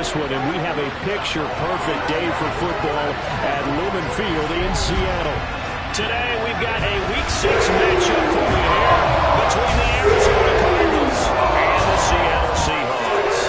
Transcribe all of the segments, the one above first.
this one, and we have a picture-perfect day for football at Lumen Field in Seattle. Today, we've got a Week 6 matchup for you here between the Arizona Cardinals and the Seattle Seahawks.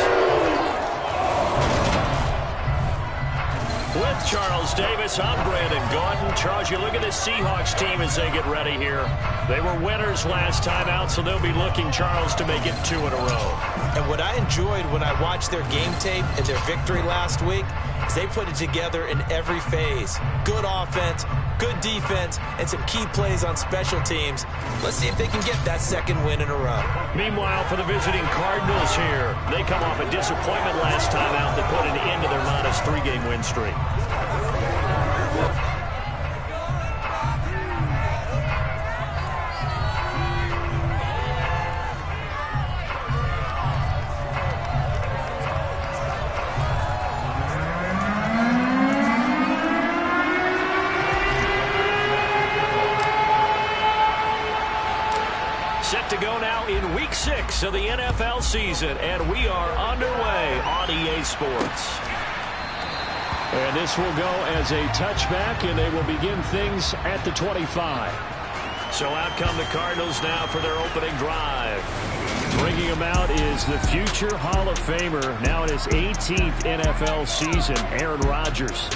With Charles Davis, I'm Brandon Gordon. Charles, you look at the Seahawks team as they get ready here. They were winners last time out, so they'll be looking, Charles, to make it 2 in a row. And what I enjoyed when I watched their game tape and their victory last week is they put it together in every phase. Good offense, good defense, and some key plays on special teams. Let's see if they can get that second win in a row. Meanwhile, for the visiting Cardinals here, they come off a disappointment last time out that put an end to their modest 3-game win streak. Set to go now in Week 6 of the NFL season, and we are underway on EA Sports. And this will go as a touchback, and they will begin things at the 25. So out come the Cardinals now for their opening drive. Bringing him out is the future Hall of Famer, now in his 18th NFL season, Aaron Rodgers.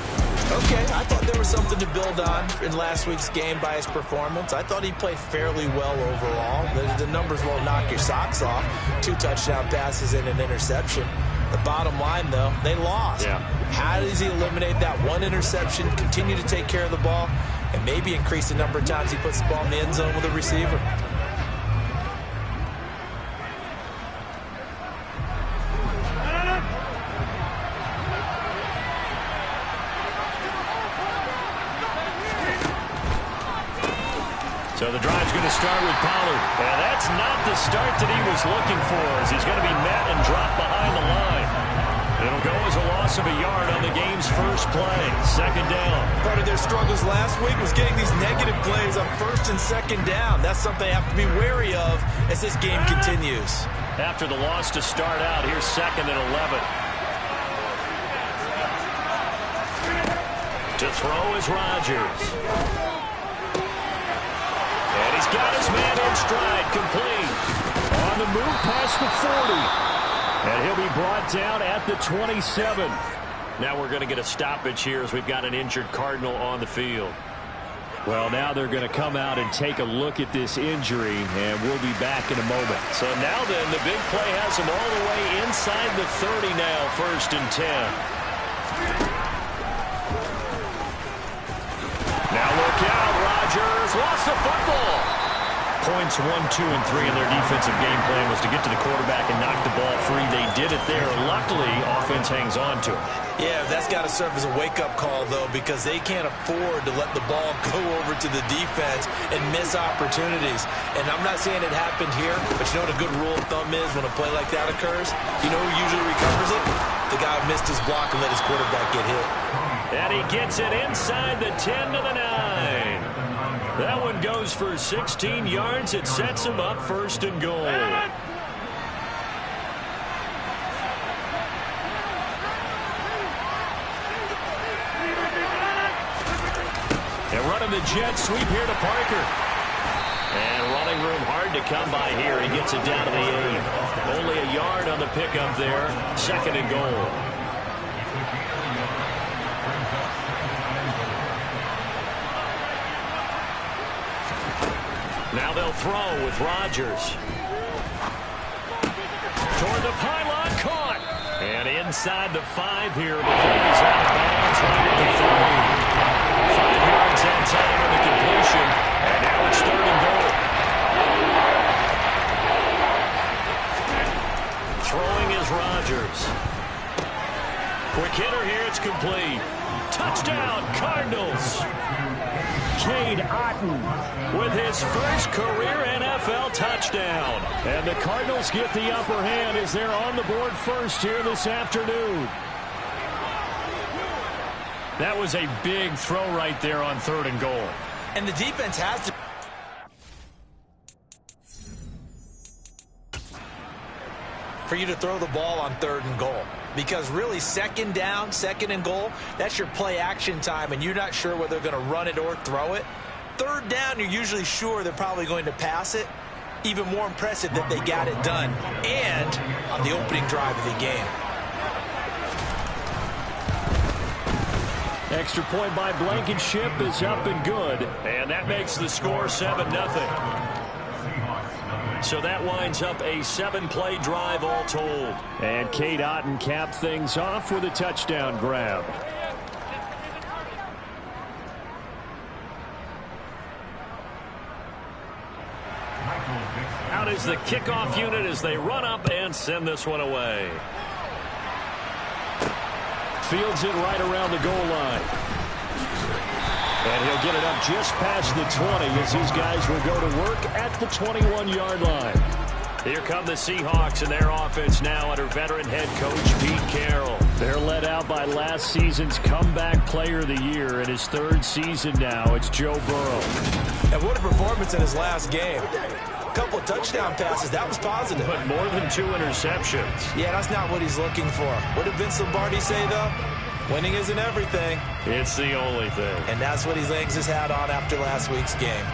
Okay, I thought there was something to build on in last week's game by his performance. I thought he played fairly well overall. The numbers won't knock your socks off. 2 touchdown passes and an interception. The bottom line, though, they lost. Yeah. How does he eliminate that 1 interception, continue to take care of the ball, and maybe increase the number of times he puts the ball in the end zone with a receiver? So the drive's going to start with Pollard. And that's not the start that he was looking for, as he's going to be met and dropped behind the line. It'll go as a loss of a yard on the game's first play. Second down. Part of their struggles last week was getting these negative plays on first and second down. That's something they have to be wary of as this game continues. After the loss to start out, here's 2nd and 11. To throw is Rodgers. And he's got his man in stride, complete. On the move past the 40. And he'll be brought down at the 27. Now we're going to get a stoppage here as we've got an injured Cardinal on the field. Well, now they're going to come out and take a look at this injury, and we'll be back in a moment. So now then, the big play has him all the way inside the 30 now, 1st and 10. Now look out, Rodgers lost the football. Points 1, 2, and 3 in their defensive game plan was to get to the quarterback and knock the ball free. They did it there. Luckily, offense hangs on to it. Yeah, that's got to serve as a wake-up call, though, because they can't afford to let the ball go over to the defense and miss opportunities. And I'm not saying it happened here, but you know what a good rule of thumb is when a play like that occurs? You know who usually recovers it? The guy who missed his block and let his quarterback get hit. And he gets it inside the 10 to the 9. That one goes for 16 yards. It sets him up 1st and goal. They're running the jet sweep here to Parker. And running room hard to come by here. He gets it down to the 8. Only a yard on the pickup there. 2nd and goal. Now they'll throw with Rodgers. Toward the pylon, caught. And inside the 5 here before he's out of bounds right at the 3. 5 yards that time on the completion. And now it's 3rd and goal. Throwing is Rodgers. Quick hitter here, it's complete. Touchdown, Cardinals. Cade Otton with his first career NFL touchdown. And the Cardinals get the upper hand as they're on the board first here this afternoon. That was a big throw right there on 3rd and goal. And the defense has to... for you to throw the ball on 3rd and goal. Because really, 2nd down, 2nd and goal, that's your play action time, and you're not sure whether they're going to run it or throw it. 3rd down, you're usually sure they're probably going to pass it. Even more impressive that they got it done, and on the opening drive of the game. Extra point by Blankenship is up and good. And that makes the score 7-0. So that winds up a 7-play drive all told. And Kate Otten capped things off with a touchdown grab. Out is the kickoff unit as they run up and send this one away. Fields it right around the goal line. And he'll get it up just past the 20 as these guys will go to work at the 21-yard line. Here come the Seahawks and their offense now under veteran head coach Pete Carroll. They're led out by last season's comeback player of the year in his 3rd season now. It's Joe Burrow. And what a performance in his last game. A couple of touchdown passes. That was positive. But more than 2 interceptions. Yeah, that's not what he's looking for. What did Vince Lombardi say, though? Winning isn't everything. It's the only thing. And that's what he hangs his hat on after last week's game.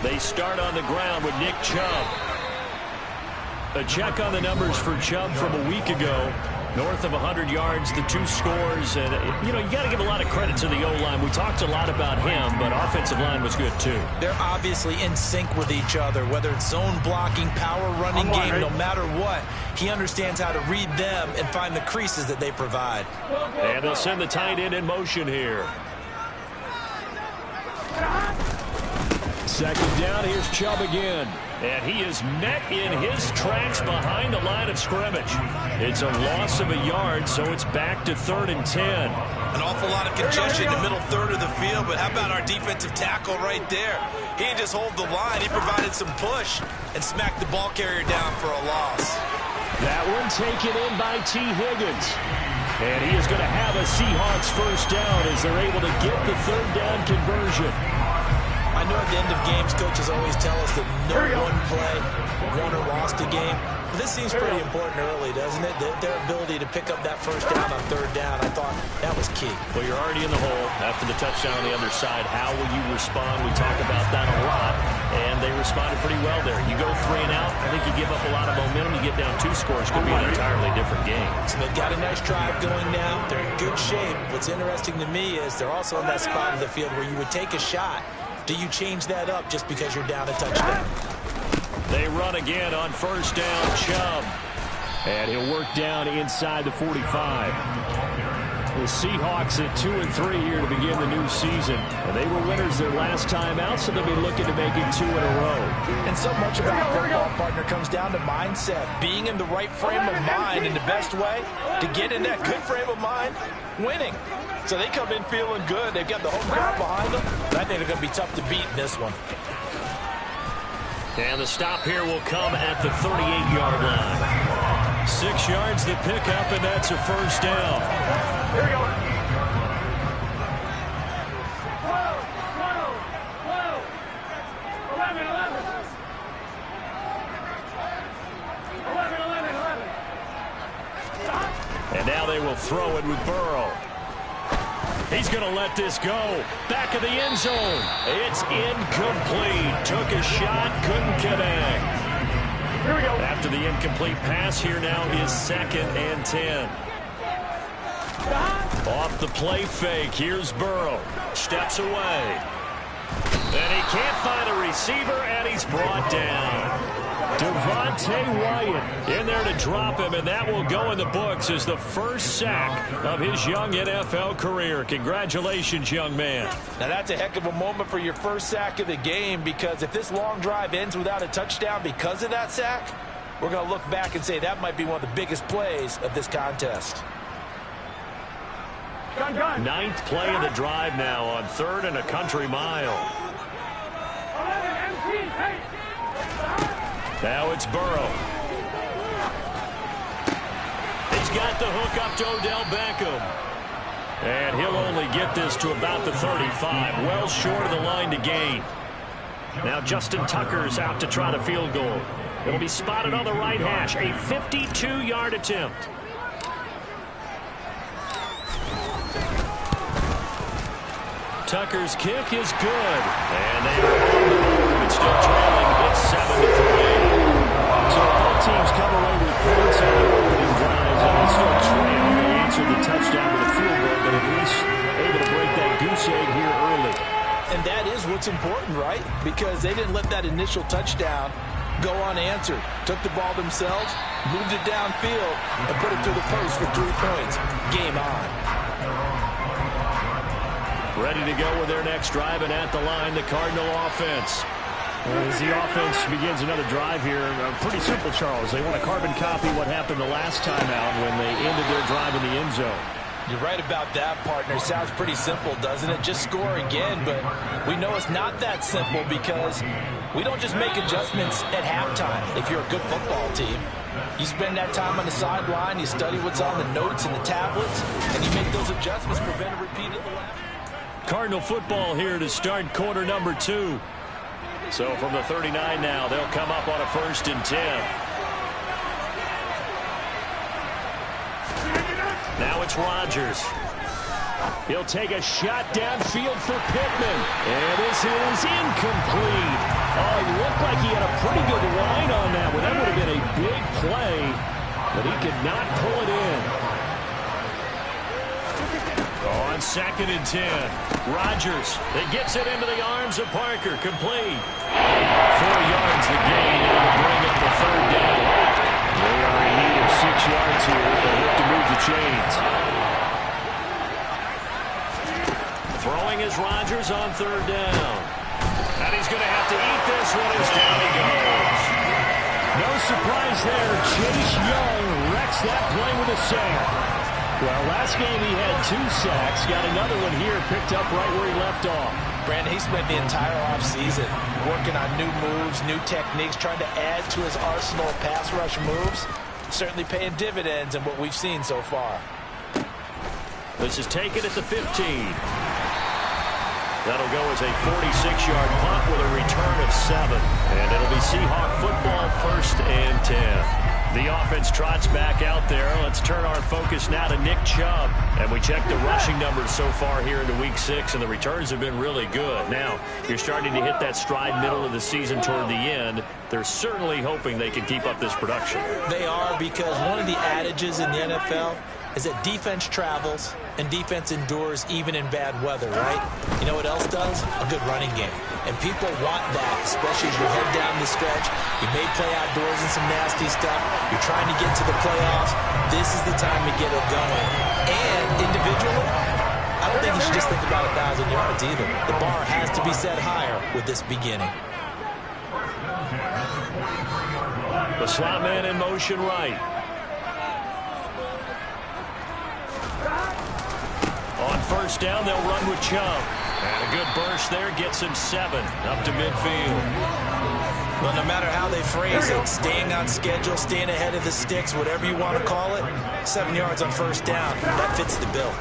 They start on the ground with Nick Chubb. A check on the numbers for Chubb from a week ago. North of 100 yards, the 2 scores. And, you got to give a lot of credit to the O-line. We talked a lot about him, but offensive line was good, too. They're obviously in sync with each other, whether it's zone blocking, power running game, no matter what. He understands how to read them and find the creases that they provide. And they'll send the tight end in motion here. 2nd down, here's Chubb again. And he is met in his tracks behind the line of scrimmage. It's a loss of a yard, so it's back to 3rd and 10. An awful lot of congestion in the middle 3rd of the field, but how about our defensive tackle right there? He didn't just hold the line, he provided some push and smacked the ball carrier down for a loss. That one taken in by T. Higgins. And he is going to have a Seahawks 1st down as they're able to get the 3rd down conversion. I know at the end of games, coaches always tell us that no one play won or lost a game. But this seems pretty important early, doesn't it? Their ability to pick up that 1st down on 3rd down, I thought that was key. Well, you're already in the hole after the touchdown on the other side. How will you respond? We talk about that a lot, and they responded pretty well there. You go 3 and out, I think you give up a lot of momentum. You get down 2 scores, could be an entirely different game. So they've got a nice drive going now. They're in good shape. What's interesting to me is they're also in that spot of the field where you would take a shot. Do you change that up just because you're down a touchdown? They run again on 1st down, Chubb. And he'll work down inside the 45. The Seahawks at 2-3 here to begin the new season. And they were winners their last time out, so they'll be looking to make it 2 in a row. And so much about football, partner, comes down to mindset. Being in the right frame of mind, and the best way to get in that good frame of mind, winning. So they come in feeling good. They've got the home crowd behind them. But I think they're going to be tough to beat in this one. And the stop here will come at the 38-yard line. 6 yards to pick up, and that's a 1st down. Here we go. 11. And now they will throw it with Burrow. He's going to let this go. Back of the end zone. It's incomplete. Took a shot, couldn't connect. Here we go. After the incomplete pass, here now is 2nd and 10. Off the play fake, here's Burrow. Steps away. And he can't find a receiver, and he's brought down. Devontae Wyatt in there to drop him, and that will go in the books as the 1st sack of his young NFL career. Congratulations, young man. Now, that's a heck of a moment for your 1st sack of the game, because if this long drive ends without a touchdown because of that sack, we're going to look back and say that might be one of the biggest plays of this contest. 9th play of the drive now on 3rd and a country mile. Now it's Burrow. He's got the hook up to Odell Beckham. And he'll only get this to about the 35, well short of the line to gain. Now Justin Tucker's out to try the field goal. It'll be spotted on the right hash, a 52-yard attempt. Tucker's kick is good. And they are on the move. It's still trailing. It's 7-3. So both teams come away with points on their opening drives, and they still trail. They answered the touchdown with a field goal, but at least able to break that goose egg here early. And that is what's important, right? Because they didn't let that initial touchdown go unanswered. Took the ball themselves, moved it downfield, and put it through the post for 3 points. Game on. Ready to go with their next drive, and at the line, the Cardinal offense. As the offense begins another drive here, pretty simple, Charles. They want to carbon copy what happened the last time out when they ended their drive in the end zone. You're right about that, partner. Sounds pretty simple, doesn't it? Just score again, but we know it's not that simple because we don't just make adjustments at halftime if you're a good football team. You spend that time on the sideline, you study what's on the notes and the tablets, and you make those adjustments, prevent a repeat of the last. Cardinal football here to start quarter number 2. So from the 39 now, they'll come up on a 1st and 10. Now it's Rodgers. He'll take a shot downfield for Pittman. And this is incomplete. Oh, it looked like he had a pretty good line on that one. That would have been a big play, but he could not pull it in. On 2nd and 10, Rodgers. It gets it into the arms of Parker. Complete. 4 yards the gain, and it'll bring up the 3rd down. They are in need of 6 yards here if they hope to move the chains. Throwing is Rodgers on 3rd down. And he's going to have to eat this one as down he goes. No surprise there. Chase Young wrecks that play with a sack. Well, last game he had 2 sacks. Got another one here picked up right where he left off. Brandon, he spent the entire offseason working on new moves, new techniques, trying to add to his arsenal of pass rush moves. Certainly paying dividends in what we've seen so far. This is taken at the 15. That'll go as a 46-yard punt with a return of 7. And it'll be Seahawk football 1st and 10. The offense trots back out there. Let's turn our focus now to Nick Chubb. And we check the rushing numbers so far here into week 6, and the returns have been really good. Now, you're starting to hit that stride middle of the season toward the end. They're certainly hoping they can keep up this production. They are, because one of the adages in the NFL is that defense travels and defense endures even in bad weather, right? You know what else does? A good running game. And people want that, especially as you head down the stretch. You may play outdoors in some nasty stuff. You're trying to get to the playoffs. This is the time to get it going. And individually, I don't think you should just think about 1,000 yards either. The bar has to be set higher with this beginning. The slot man in motion right. On 1st down, they'll run with Chubb. And a good burst there gets him 7 up to midfield. Well, no matter how they phrase it, staying on schedule, staying ahead of the sticks, whatever you want to call it, 7 yards on 1st down, that fits the bill.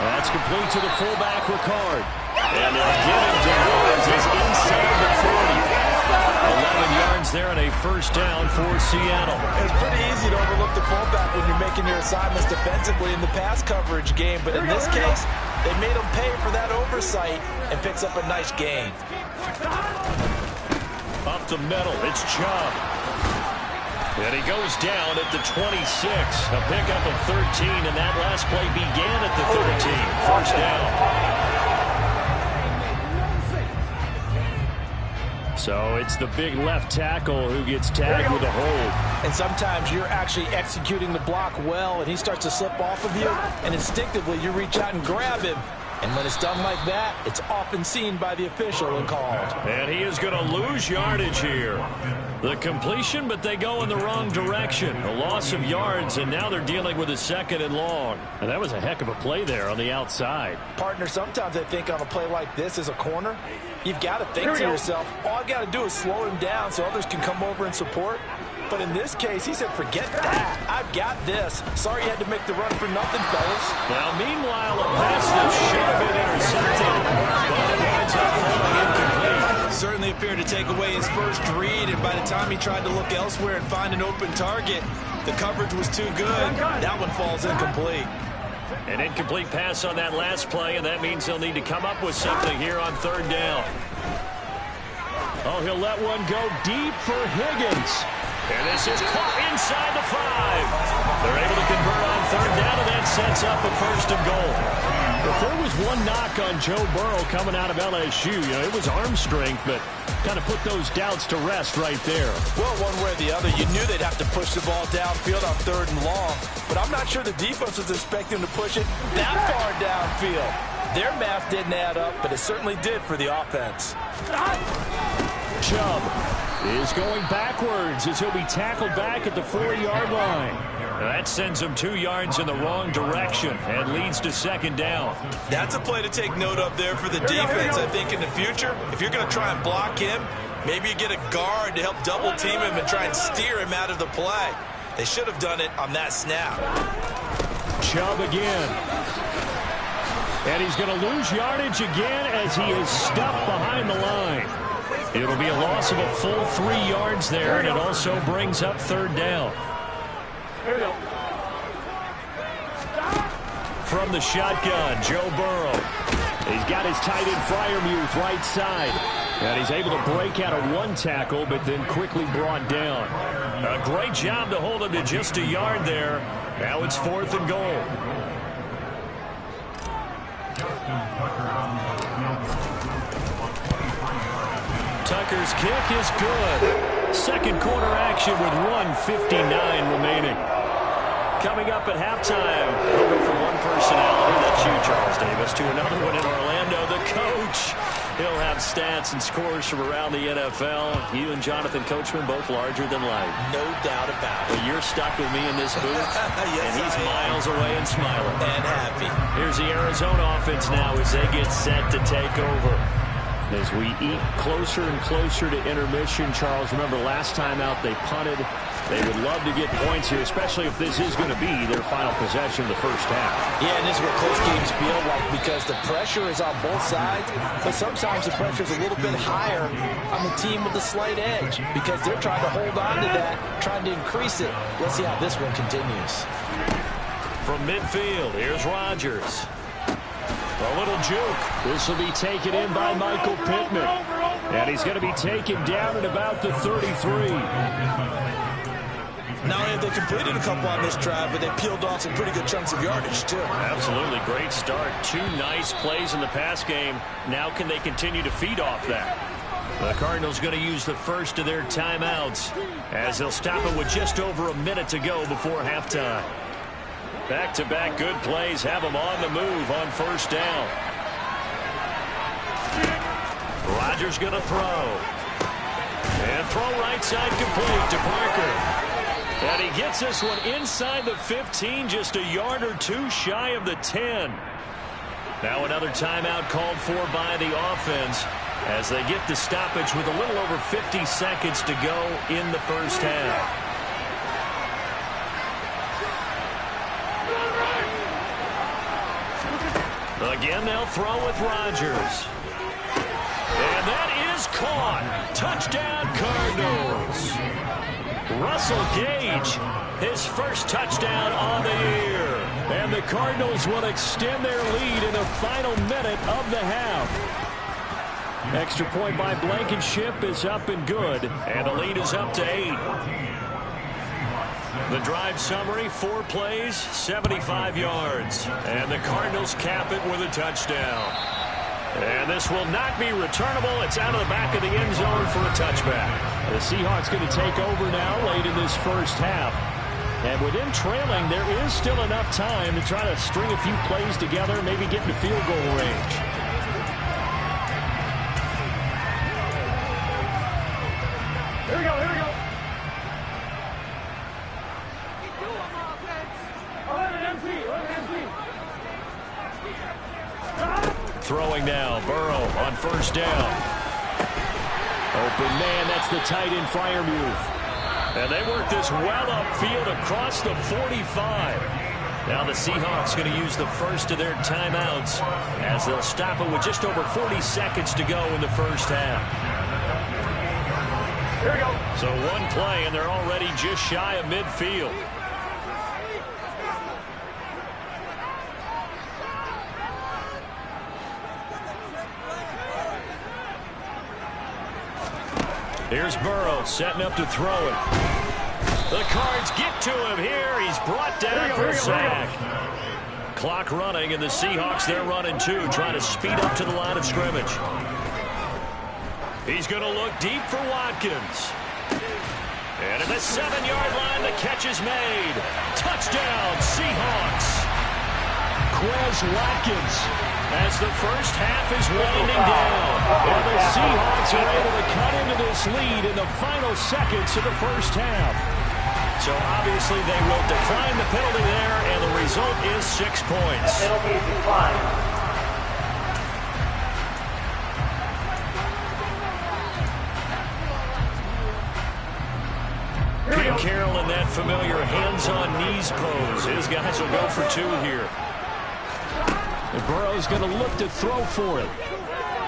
That's complete to the fullback, Ricard. And they'll get him down as he's inside the 40. 11 yards there and a 1st down for Seattle. It's pretty easy to overlook the fullback when you're making your assignments defensively in the pass coverage game, but in this case, they made him pay for that oversight and picks up a nice gain. Up the middle, it's Chubb. And he goes down at the 26. A pickup of 13, and that last play began at the 13. 1st down. So it's the big left tackle who gets tagged with a hold. And sometimes you're actually executing the block well, and he starts to slip off of you, and instinctively you reach out and grab him. And when it's done like that, it's often seen by the official and called. And he is going to lose yardage here. The completion, but they go in the wrong direction. A loss of yards, and now they're dealing with a 2nd and long. And that was a heck of a play there on the outside. Partner, sometimes I think on a play like this as a corner, you've got to think to yourself, all I've got to do is slow him down so others can come over and support. But in this case, he said, forget that. I've got this. Sorry you had to make the run for nothing, fellas. Now, meanwhile, a pass that should have been intercepted, but it winds up falling incomplete. Certainly appeared to take away his first read, and by the time he tried to look elsewhere and find an open target, the coverage was too good. That one falls incomplete. An incomplete pass on that last play, and that means they'll need to come up with something here on third down. Oh, he'll let one go deep for Higgins. And this is caught inside the 5. They're able to convert on third down, and that sets up a 1st and goal. If there was one knock on Joe Burrow coming out of LSU, it was arm strength, but kind of put those doubts to rest right there. Well, one way or the other, you knew they'd have to push the ball downfield on 3rd and long, but I'm not sure the defense was expecting to push it that far downfield. Their math didn't add up, but it certainly did for the offense. Chubb is going backwards as he'll be tackled back at the 4-yard line. That sends him 2 yards in the wrong direction and leads to 2nd down. That's a play to take note of there for the defense, I think, in the future. If you're going to try and block him, maybe you get a guard to help double team him and try and steer him out of the play. They should have done it on that snap. Chubb again. And he's going to lose yardage again as he is stuck behind the line. It'll be a loss of a full 3 yards there, and it also brings up 3rd down. From the shotgun, Joe Burrow. He's got his tight end Freiermuth right side. And he's able to break out of 1 tackle, but then quickly brought down. A great job to hold him to just a yard there. Now it's 4th and goal. Tucker's kick is good. Second quarter action with 1:59 remaining. Coming up at halftime, we'll go from one personality, that's you, Charles Davis, to another one in Orlando, the coach. He'll have stats and scores from around the NFL. You and Jonathan Coachman both larger than life. No doubt about it. Well, you're stuck with me in this booth, Yes, and he's miles away and smiling. And happy. Here's the Arizona offense now as they get set to take over. As we eat closer and closer to intermission, Charles, remember last time out they punted. They would love to get points here, especially if this is going to be their final possession of the first half. Yeah, and this is what close games feel like because the pressure is on both sides, but sometimes the pressure is a little bit higher on the team with the slight edge because they're trying to hold on to that, trying to increase it. Let's see how this one continues. From midfield, here's Rodgers. A little juke. This will be taken in by Michael Pittman. And he's going to be taken down at about the 33. Not only have they completed a couple on this drive, but they peeled off some pretty good chunks of yardage, too. Absolutely. Great start. 2 nice plays in the pass game. Now can they continue to feed off that? The Cardinals going to use the first of their timeouts as they'll stop it with just over a minute to go before halftime. Back-to-back good plays have them on the move on first down. Rodgers going to throw. And throw right side complete to Parker. And he gets this one inside the 15, just a yard or 2 shy of the 10. Now another timeout called for by the offense as they get the stoppage with a little over 50 seconds to go in the first half. Again, they'll throw with Rodgers. And that is caught. Touchdown, Cardinals. Russell Gage, his first touchdown on the year. And the Cardinals will extend their lead in the final minute of the half. Extra point by Blankenship is up and good. And the lead is up to 8. The drive summary, 4 plays, 75 yards. And the Cardinals cap it with a touchdown. And this will not be returnable. It's out of the back of the end zone for a touchback. The Seahawks going to take over now late in this first half. And with them trailing, there is still enough time to try to string a few plays together, maybe get into field goal range. Here we go, here we go. Throwing now, Burrow on first down. Open man, that's the tight end Freiermuth. And they work this well upfield across the 45. Now the Seahawks going to use the first of their timeouts as they'll stop it with just over 40 seconds to go in the first half. Here we go. So one play, and they're already just shy of midfield. Here's Burrow setting up to throw it. The Cards get to him here. He's brought down for a sack. Clock running, and the Seahawks, they're running too, trying to speed up to the line of scrimmage. He's going to look deep for Watkins. And at the 7-yard line, the catch is made. Touchdown, Seahawks. Quez Watkins as the first half is winding down. And the Seahawks are able to cut into this lead in the final seconds of the first half. So obviously they will decline the penalty there, and the result is 6 points. The penalty is declined. Pete Carroll in that familiar hands-on knees pose. His guys will go for 2 here. And Burrow's going to look to throw for it.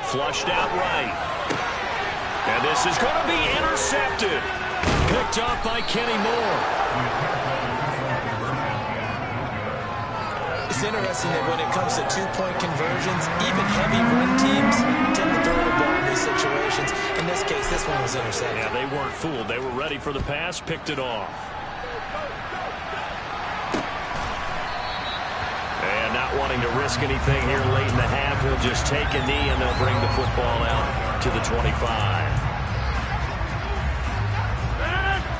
Flushed out right. And this is going to be intercepted. Picked off by Kenny Moore. It's interesting that when it comes to two-point conversions, even heavy run teams tend to throw the ball in these situations. In this case, this one was intercepted. Yeah, they weren't fooled. They were ready for the pass, picked it off. And not wanting to risk anything here late in the half, he'll just take a knee and they'll bring the football out to the 25.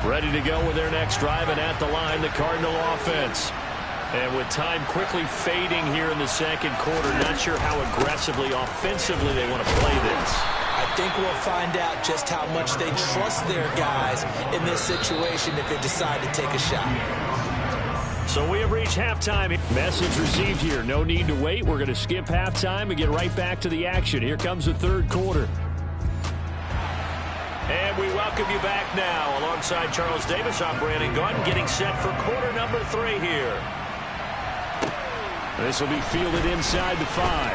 Ready to go with their next drive, and at the line, the Cardinal offense. And with time quickly fading here in the second quarter, not sure how aggressively, offensively they want to play this. I think we'll find out just how much they trust their guys in this situation if they decide to take a shot. So we have reached halftime. Message received here. No need to wait. We're going to skip halftime and get right back to the action. Here comes the third quarter. And we welcome you back now. Alongside Charles Davis, I'm Brandon Gaudin, getting set for quarter number 3 here. This will be fielded inside the 5.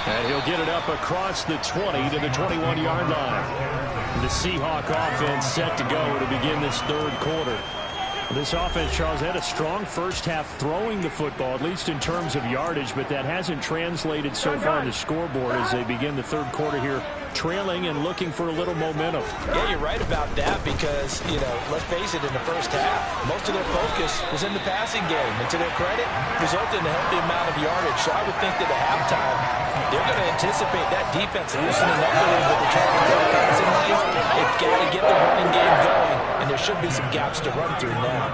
And he'll get it up across the 20 to the 21-yard line. The Seahawk offense set to go to begin this third quarter. This offense, Charles, had a strong first half throwing the football, at least in terms of yardage, but that hasn't translated so far on the scoreboard as they begin the third quarter here, trailing and looking for a little momentum. Yeah, you're right about that because, you know, let's face it, in the first half, most of their focus was in the passing game. And to their credit, resulted in a healthy amount of yardage. So I would think that at halftime, they're going to anticipate that defense loosening up a little bit to try to cover the passing lanes. They've got to get the running game going, and there should be some gaps to run through now.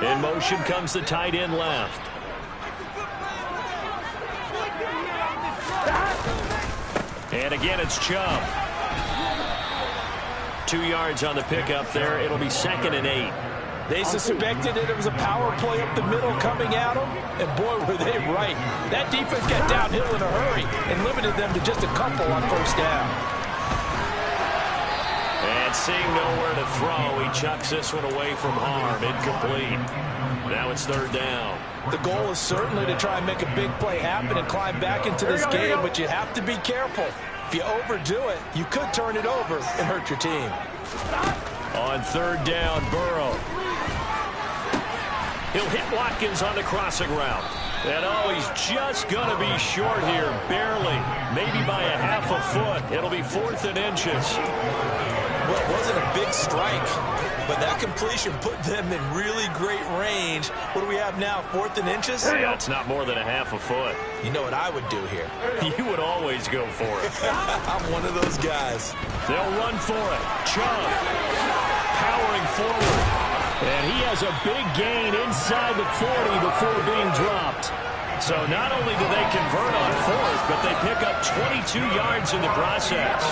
In motion comes the tight end left. And again, it's Chubb. 2 yards on the pickup there. It'll be 2nd and 8. They suspected that it was a power play up the middle coming at them, and boy, were they right. That defense got downhill in a hurry and limited them to just a couple on first down. And seeing nowhere to throw, he chucks this one away from harm. Incomplete. Now it's 3rd down. The goal is certainly to try and make a big play happen and climb back into this game, but you have to be careful. If you overdo it, you could turn it over and hurt your team. On 3rd down, Burrow. He'll hit Watkins on the crossing route. And oh, he's just going to be short here, barely. Maybe by a half a foot. It'll be 4th and inches. Well, it wasn't a big strike, but that completion put them in really great range. What do we have now, 4th and inches? Yeah, it's not more than a half a foot. You know what I would do here? You would always go for it. I'm one of those guys. They'll run for it. Chubb powering forward. And he has a big gain inside the 40 before being dropped. So not only do they convert on 4th, but they pick up 22 yards in the process.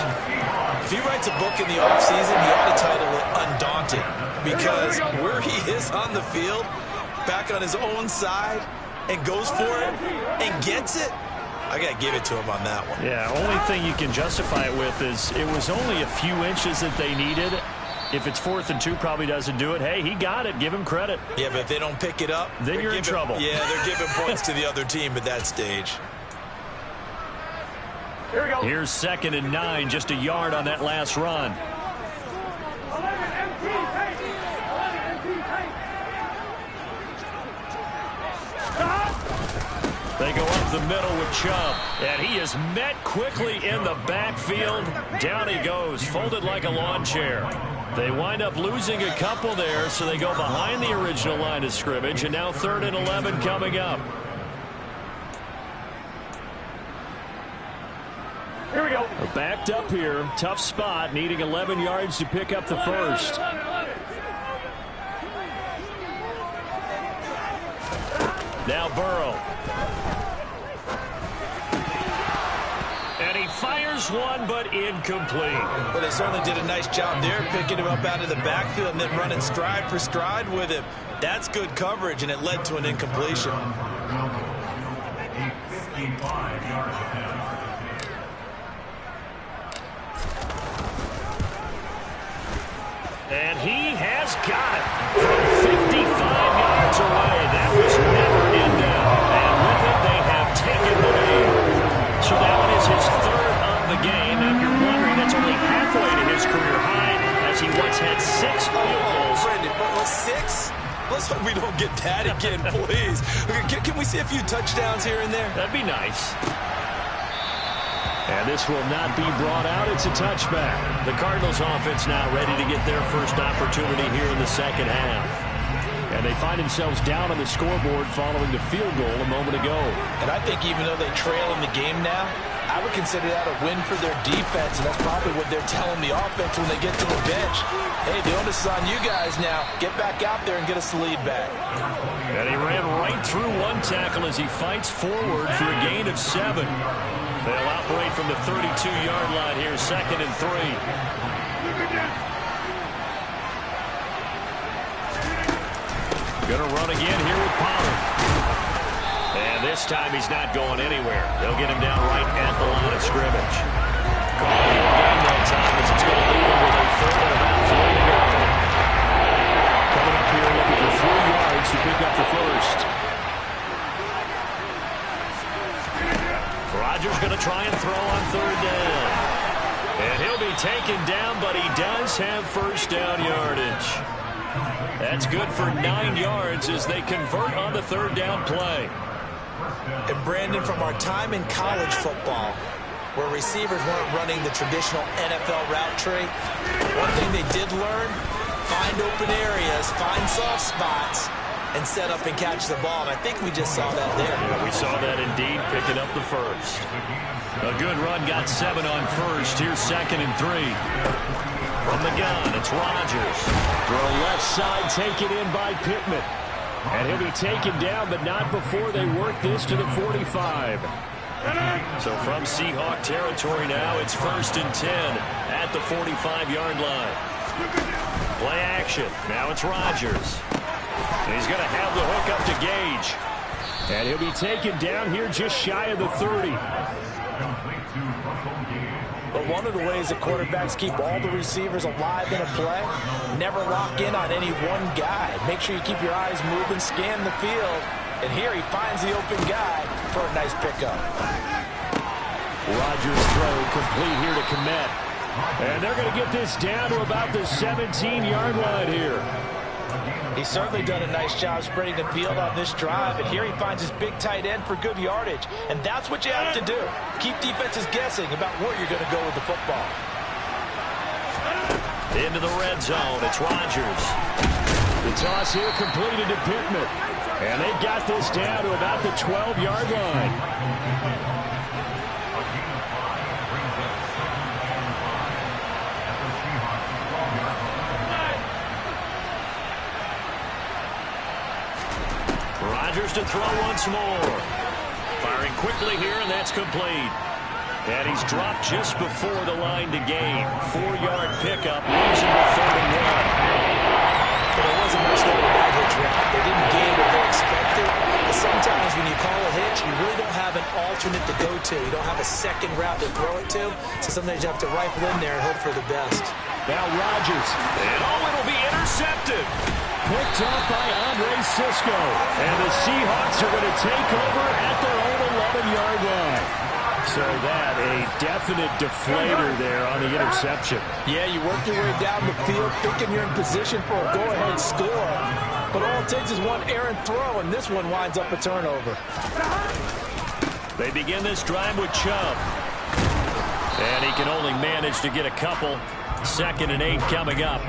If he writes a book in the offseason, he ought to title it Undaunted, because where he is on the field, back on his own side, and goes for it and gets it, I got to give it to him on that one. Yeah, only thing you can justify it with is it was only a few inches that they needed. If it's 4th and 2, probably doesn't do it. Hey, he got it. Give him credit. Yeah, but if they don't pick it up, then you're in trouble. Yeah, they're giving points to the other team at that stage. Here we go. Here's 2nd and 9, just a yard on that last run. 11 MT tank. 11 MT tank. They go up the middle with Chubb, and he is met quickly in the backfield. Down he goes, folded like a lawn chair. They wind up losing a couple there, so they go behind the original line of scrimmage, and now 3rd and 11 coming up. Here we go. They're backed up here, tough spot, needing 11 yards to pick up the first. Now Burrow. And he fires one, but incomplete. Well, they certainly did a nice job there, picking him up out of the backfield and then running stride for stride with him. That's good coverage, and it led to an incompletion. And he has got it from 55 yards away. That was never in doubt. And with it, they have taken the lead. So that one is his 3rd of the game. And if you're wondering, that's only halfway to his career high, as he once had 6 field goals. Brendan, what was 6? Let's hope we don't get that again, please. Can we see a few touchdowns here and there? That'd be nice. And this will not be brought out. It's a touchback. The Cardinals offense now ready to get their first opportunity here in the second half. And they find themselves down on the scoreboard following the field goal a moment ago. And I think even though they trail in the game now, I would consider that a win for their defense, and that's probably what they're telling the offense when they get to the bench. Hey, the onus is on you guys now. Get back out there and get us the lead back. And he ran right through one tackle as he fights forward for a gain of 7. They'll operate from the 32-yard line here, 2nd and 3. Gonna run again here with Pollard. And this time he's not going anywhere. They'll get him down right at the line of scrimmage. Calling the game that time as it's going to leave him with a 3rd and about 3 to go. Coming up here looking for 3 yards to pick up the first. Rodgers going to try and throw on 3rd down. And he'll be taken down, but he does have first down yardage. That's good for 9 yards as they convert on the 3rd down play. And Brandon, from our time in college football, where receivers weren't running the traditional NFL route tree, one thing they did learn, find open areas, find soft spots, and set up and catch the ball. And I think we just saw that there. Yeah, we saw that indeed, picking up the first. A good run, got 7 on first. Here's 2nd and 3. From the gun, it's Rodgers. Throw left side, taken in by Pittman. And he'll be taken down, but not before they work this to the 45. So from Seahawk territory now, it's 1st and 10 at the 45-yard line. Play action. Now it's Rodgers. And he's going to have the hook up to Gage. And he'll be taken down here just shy of the 30. But one of the ways that quarterbacks keep all the receivers alive in a play, never lock in on any one guy. Make sure you keep your eyes moving, scan the field. And here he finds the open guy for a nice pickup. Rodgers throw complete here to Kmet. And they're going to get this down to about the 17-yard line here. He's certainly done a nice job spreading the field on this drive, and here he finds his big tight end for good yardage. And that's what you have to do. Keep defenses guessing about where you're going to go with the football. Into the red zone, it's Rodgers. The toss here completed to Pittman. And they've got this down to about the 12-yard line. Rodgers to throw once more. Firing quickly here, and that's complete. And he's dropped just before the line to gain. 4-yard pickup, losing the 3rd and 1. But it wasn't much there with that hitch route. They didn't gain what they expected. The sometimes when you call a hitch, you really don't have an alternate to go to. You don't have a second route to throw it to. So sometimes you have to rifle in there and hope for the best. Now Rodgers. And it'll be intercepted. Picked up by Andre Sisco. And the Seahawks are going to take over at their own 11-yard line. So that, a definite deflator there on the interception. Yeah, you work your way down the field thinking you're in position for a go-ahead score. But all it takes is one errant throw, and this one winds up a turnover. They begin this drive with Chubb. And he can only manage to get a couple. 2nd and 8 coming up.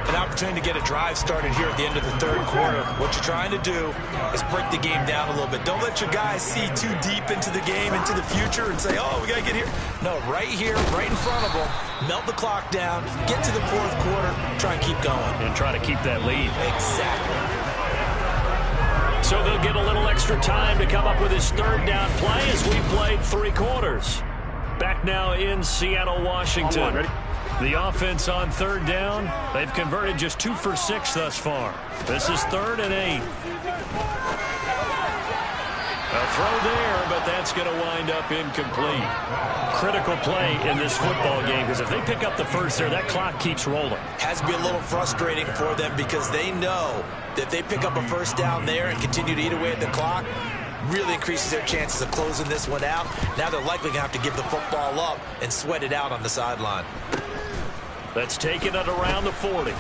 An opportunity to get a drive started here at the end of the third quarter. What you're trying to do is break the game down a little bit. Don't let your guys see too deep into the game, into the future, and say, oh, we got to get here. No, right here, right in front of them. Melt the clock down, get to the fourth quarter, try and keep going. And try to keep that lead. Exactly. So they'll get a little extra time to come up with his third down play as we played 3 quarters. Back now in Seattle, Washington. Ready? The offense on third down, they've converted just 2 for 6 thus far. This is 3rd and 8. A throw there, but that's going to wind up incomplete. Critical play in this football game, because if they pick up the first there, that clock keeps rolling. Has to be a little frustrating for them because they know that if they pick up a first down there and continue to eat away at the clock, really increases their chances of closing this one out. Now they're likely going to have to give the football up and sweat it out on the sideline. That's taken at around the 40.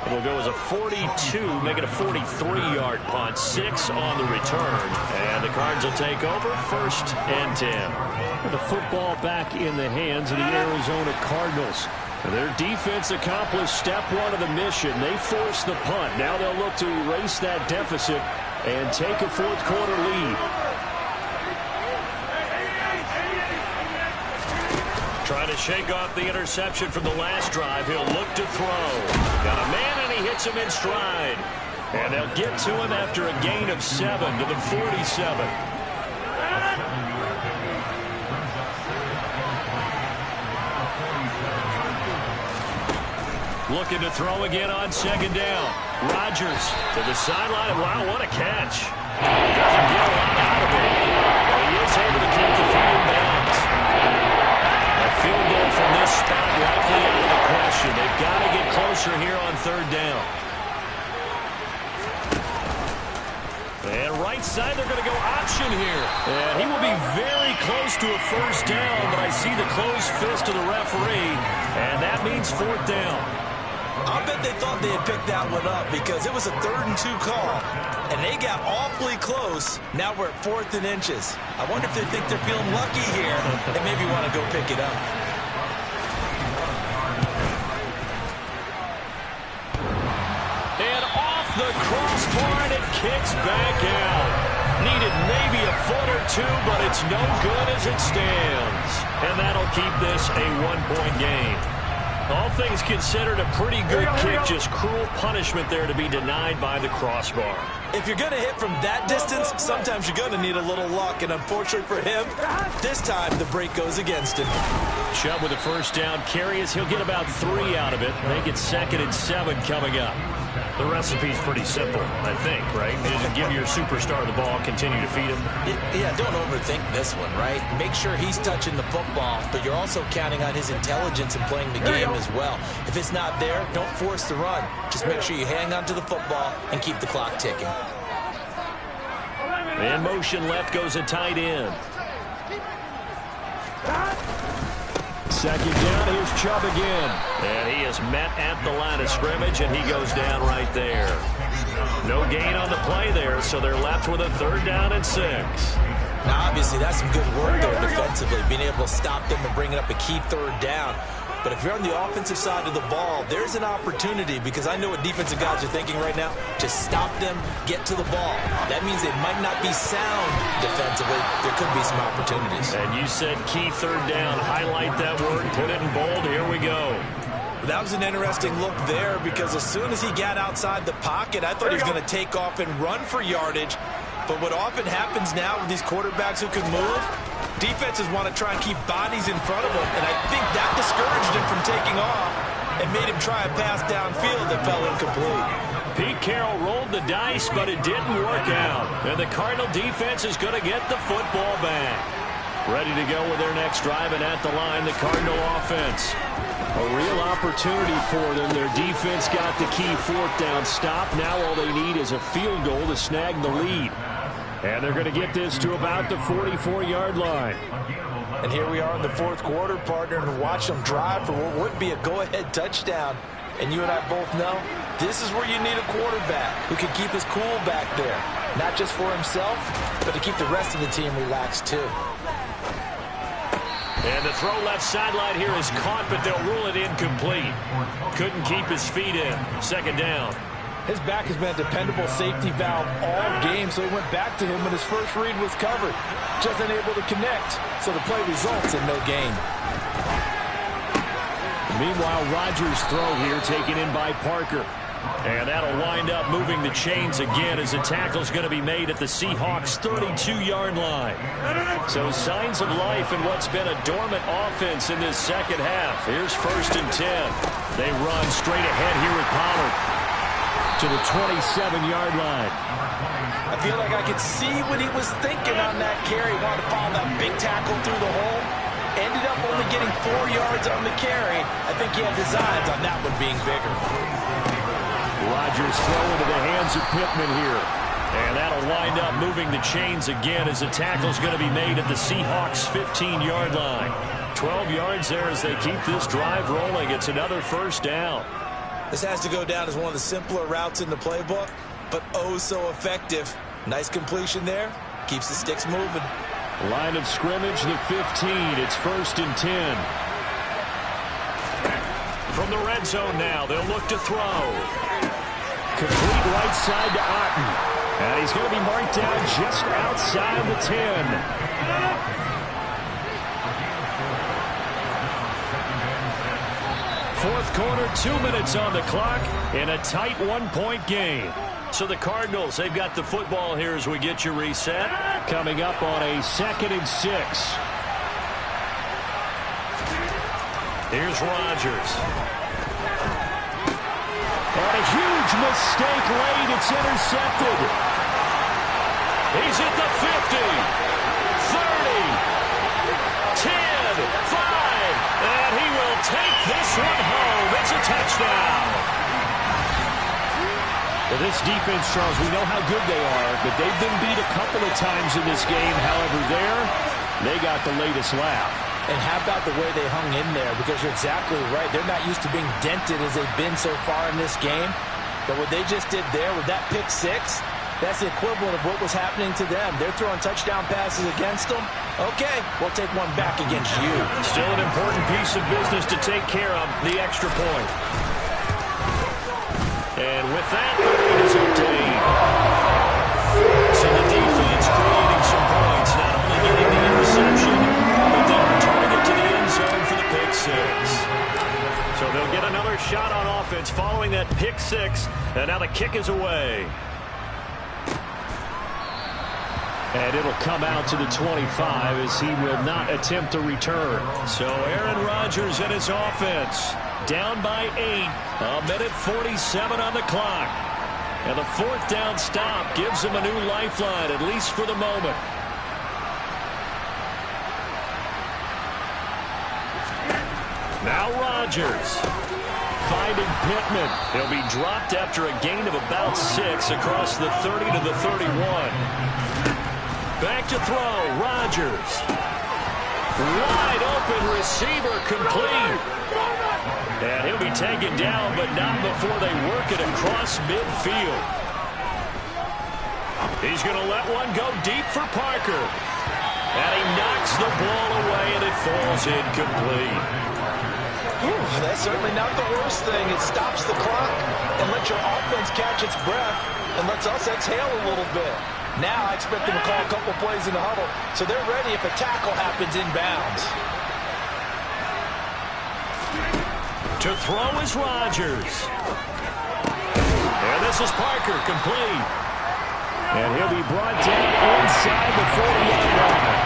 It'll go as a 42, make it a 43-yard punt. 6 on the return. And the Cards will take over 1st and 10. The football back in the hands of the Arizona Cardinals. Their defense accomplished step 1 of the mission. They forced the punt. Now they'll look to erase that deficit and take a fourth quarter lead. Trying to shake off the interception from the last drive. He'll look to throw. Got a man, and he hits him in stride. And they'll get to him after a gain of 7 to the 47. Looking to throw again on 2nd down. Rodgers to the sideline. Wow, what a catch. Doesn't get a lot out of it. But he is able to keep the feet in bounds. A field goal from this spot likely out of the question. They've got to get closer here on 3rd down. And right side, they're going to go option here. And he will be very close to a first down, but I see the closed fist of the referee, and that means 4th down. I bet they thought they had picked that one up because it was a 3rd and 2 call, and they got awfully close. Now we're at 4th and inches. I wonder if they think they're feeling lucky here and maybe want to go pick it up. And off the crossbar, and it kicks back out. Needed maybe a foot or 2, but it's no good as it stands. And that'll keep this a 1-point game. All things considered, a pretty good kick. Just cruel punishment there to be denied by the crossbar. If you're going to hit from that distance, sometimes you're going to need a little luck. And unfortunately for him, this time the break goes against him. Chubb with a first down carry as he'll get about 3 out of it. Make it 2nd and 7 coming up. The recipe's pretty simple, I think, right? Just give your superstar the ball, continue to feed him. Yeah, don't overthink this one, right? Make sure he's touching the football, but you're also counting on his intelligence in playing the game as well. If it's not there, don't force the run. Just make sure you hang on to the football and keep the clock ticking. In motion left goes a tight end. 2nd down, here's Chubb again. And he is met at the line of scrimmage, and he goes down right there. No gain on the play there, so they're left with a 3rd down and 6. Now, obviously, that's some good work there defensively, being able to stop them and bringing up a key 3rd down. But if you're on the offensive side of the ball, there's an opportunity, because I know what defensive guys are thinking right now. Just stop them, get to the ball. That means they might not be sound defensively. There could be some opportunities. And you said key 3rd down. Highlight that word, put it in bold. Here we go. That was an interesting look there, because as soon as he got outside the pocket, I thought he was going to take off and run for yardage. But what often happens now with these quarterbacks who can move, defenses want to try and keep bodies in front of them, and I think that discouraged him from taking off and made him try a pass downfield that fell incomplete. Pete Carroll rolled the dice, but it didn't work out. And the Cardinal defense is going to get the football back. Ready to go with their next drive, and at the line, the Cardinal offense. A real opportunity for them. Their defense got the key fourth down stop. Now all they need is a field goal to snag the lead. And they're going to get this to about the 44-yard line. And here we are in the fourth quarter, partner, and watch them drive for what would be a go-ahead touchdown. And you and I both know this is where you need a quarterback who can keep his cool back there. Not just for himself, but to keep the rest of the team relaxed too. And the throw left sideline here is caught, but they'll rule it incomplete. Couldn't keep his feet in. Second down. His back has been a dependable safety valve all game, so he went back to him when his first read was covered. Just unable to connect, so the play results in no gain. Meanwhile, Rodgers' throw here taken in by Parker. And that'll wind up moving the chains again as a tackle's going to be made at the Seahawks' 32-yard line. So signs of life in what's been a dormant offense in this second half. Here's 1st and 10. They run straight ahead here with Pollard to the 27-yard line. I feel like I could see what he was thinking on that carry. He wanted to follow that big tackle through the hole. Ended up only getting 4 yards on the carry. I think he had designs on that one being bigger. Rodgers throw into the hands of Pittman here. And that'll wind up moving the chains again as the tackle's going to be made at the Seahawks' 15-yard line. 12 yards there as they keep this drive rolling. It's another first down. This has to go down as one of the simpler routes in the playbook, but oh so effective. Nice completion there. Keeps the sticks moving. Line of scrimmage, the 15. It's 1st and 10. From the red zone now, they'll look to throw. Complete right side to Otten. And he's going to be marked down just outside the 10. Fourth quarter, 2 minutes on the clock in a tight one-point game. So the Cardinals, they've got the football here as we get you reset. Coming up on a 2nd and 6. Here's Rodgers. And a huge mistake late. It's intercepted. He's at the 50, 30, 10, 5, and he will take this one home. It's a touchdown. Well, this defense, Charles, we know how good they are, but they've been beat a couple of times in this game. However, they got the latest laugh. And how about the way they hung in there? Because you're exactly right. They're not used to being dented as they've been so far in this game. But what they just did there with that pick six, that's the equivalent of what was happening to them. They're throwing touchdown passes against them. Okay, we'll take one back against you. Still an important piece of business to take care of, the extra point. And with that, the lead is obtained. So the defense creating some points, not only getting the interception, but then returning it to the end zone for the pick six. So they'll get another shot on offense following that pick six, and now the kick is away. And it'll come out to the 25 as he will not attempt to return. So Aaron Rodgers and his offense down by 8. A minute 47 on the clock. And the fourth down stop gives them a new lifeline, at least for the moment. Now Rodgers finding Pittman. He'll be dropped after a gain of about 6 across the 30 to the 31. Back to throw, Rodgers. Wide open receiver complete. And he'll be taken down, but not before they work it across midfield. He's going to let one go deep for Parker. And he knocks the ball away, and it falls incomplete. That's certainly not the worst thing. It stops the clock and lets your offense catch its breath and lets us exhale a little bit. Now I expect them to call a couple plays in the huddle, so they're ready if a tackle happens inbounds. To throw is Rodgers. And this is Parker, complete. And he'll be brought down inside the 40-yard line.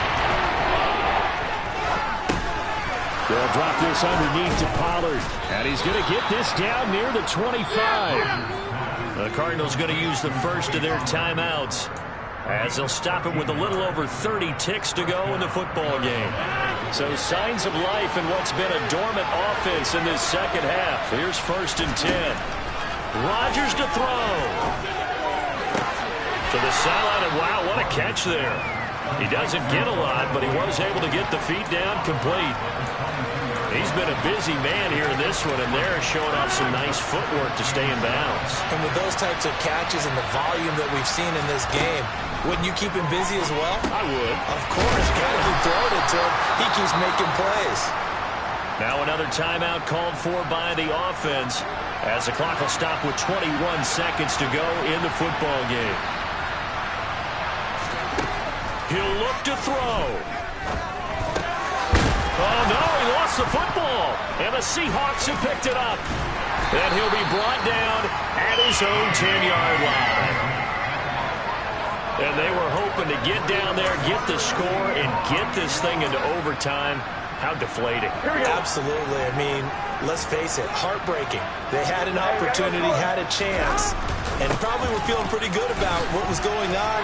They'll drop this underneath to Pollard. And he's going to get this down near the 25. The Cardinals going to use the first of their timeouts as they'll stop it with a little over 30 ticks to go in the football game. So signs of life in what's been a dormant offense in this second half. Here's 1st and 10. Rodgers to throw. To the sideline, and wow, what a catch there. He doesn't get a lot, but he was able to get the feet down complete. He's been a busy man here in this one, and they're showing off some nice footwork to stay in bounds. And with those types of catches and the volume that we've seen in this game, wouldn't you keep him busy as well? I would. Of course. You got to keep throwing it to him. He keeps making plays. Now another timeout called for by the offense as the clock will stop with 21 seconds to go in the football game. He'll look to throw. Oh, no, he lost the football. And the Seahawks have picked it up. And he'll be brought down at his own 10-yard line. And they were hoping to get down there, get the score, and get this thing into overtime. How deflating. Absolutely. I mean, let's face it, heartbreaking. They had an opportunity, had a chance, and probably were feeling pretty good about what was going on,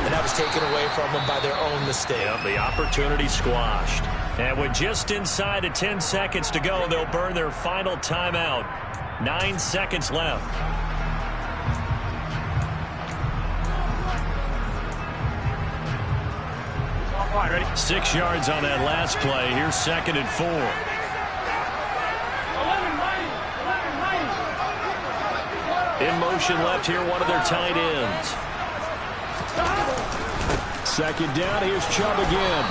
and that was taken away from them by their own mistake. Yep, the opportunity squashed. And with just inside of 10 seconds to go, they'll burn their final timeout. 9 seconds left. All right, ready? 6 yards on that last play. Here's 2nd and 4. 11-9. In motion left here, one of their tight ends. 2nd down, here's Chubb again.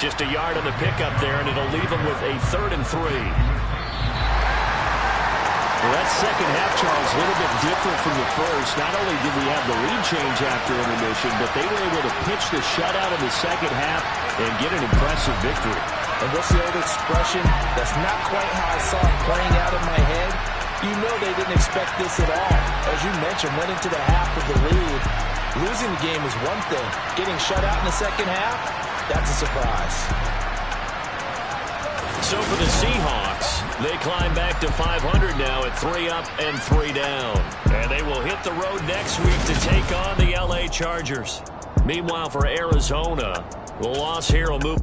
Just a yard on the pickup there, and it'll leave him with a 3rd and 3. Well, that second half, Charles, a little bit different from the first. Not only did we have the lead change after intermission, but they were able to pitch the shutout in the second half and get an impressive victory. And what's the old expression? That's not quite how I saw it playing out in my head. You know they didn't expect this at all. As you mentioned, went into the half with the lead. Losing the game is one thing. Getting shut out in the second half, that's a surprise. So for the Seahawks, they climb back to 500 now at 3 up and 3 down. And they will hit the road next week to take on the LA Chargers. Meanwhile, for Arizona, the loss here will move